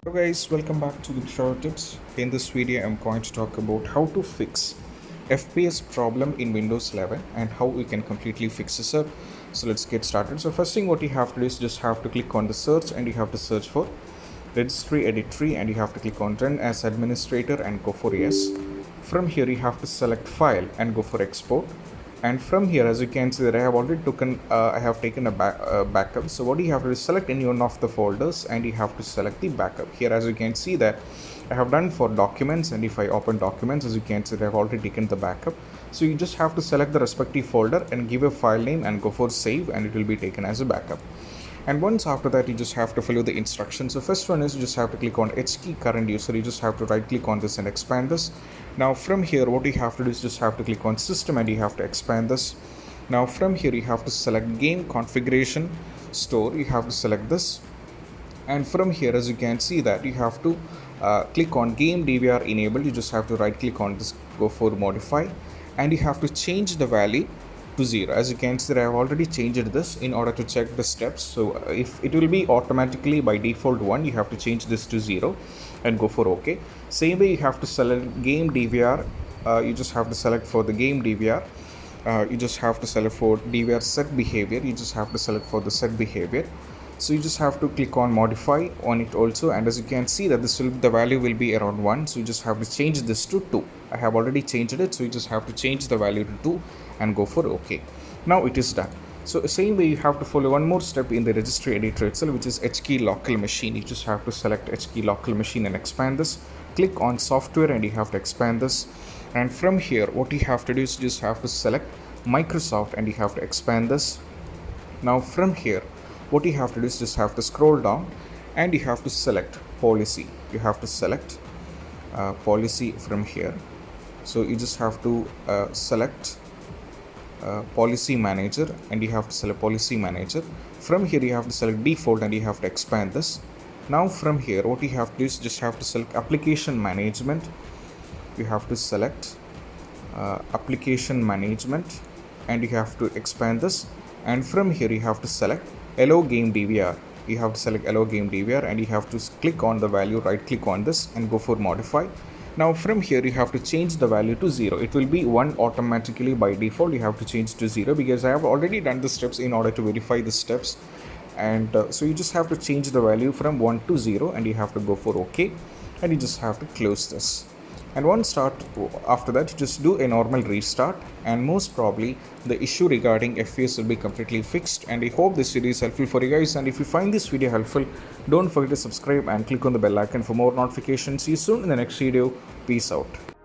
Hello guys, welcome back to the Short Tips. In this video I'm going to talk about how to fix FPS problem in Windows 11 and how we can completely fix this up. So let's get started. So first thing what you have to do is just have to click on the search and you have to search for registry editory and you have to click on run as administrator and go for yes. From here you have to select file and go for export. And from here, as you can see that I have already taken a backup. So what you have to do is select any one of the folders and you have to select the backup. Here, as you can see that I have done for documents, and if I open documents, as you can see that I have already taken the backup. So you just have to select the respective folder and give a file name and go for save, and it will be taken as a backup. And once after that, you just have to follow the instructions. So first one is you just have to click on Hkey current user. You just have to right click on this and expand this. Now from here, what you have to do is just have to click on system and you have to expand this. Now from here, you have to select game configuration store. You have to select this. And from here, as you can see that you have to click on game DVR enabled. You just have to right click on this, go for modify, and you have to change the value to 0. As you can see that I have already changed this in order to check the steps. So if it will be automatically by default 1, you have to change this to 0 and go for OK. Same way you have to select game DVR. You just have to select for the game DVR. You just have to select for DVR set behavior. You just have to select for the set behavior. So you just have to click on modify on it also, and as you can see that the value will be around 1. So you just have to change this to 2. I have already changed it, so you just have to change the value to 2 and go for OK. Now it is done. So same way you have to follow one more step in the registry editor itself, which is Hkey local machine. You just have to select Hkey local machine and expand this. Click on software and you have to expand this. And from here, what you have to do is just have to select Microsoft and you have to expand this. Now from here, what you have to do is just have to scroll down and you have to select policy. You have to select policy from here. So you just have to select policy manager and you have to select policy manager. From here you have to select default and you have to expand this. Now from here, what you have to do is just have to select application management. You have to select application management and you have to expand this. And from here you have to select allow game DVR. You have to select allow game DVR and you have to click on the value, right click on this and go for modify. Now from here you have to change the value to 0. It will be 1 automatically by default. You have to change to 0 because I have already done the steps in order to verify the steps. And so you just have to change the value from 1 to 0 and you have to go for OK, and you just have to close this. And after that, you just do a normal restart, and most probably the issue regarding FPS will be completely fixed. And I hope this video is helpful for you guys, and if you find this video helpful, don't forget to subscribe and click on the bell icon for more notifications. See you soon in the next video. Peace out.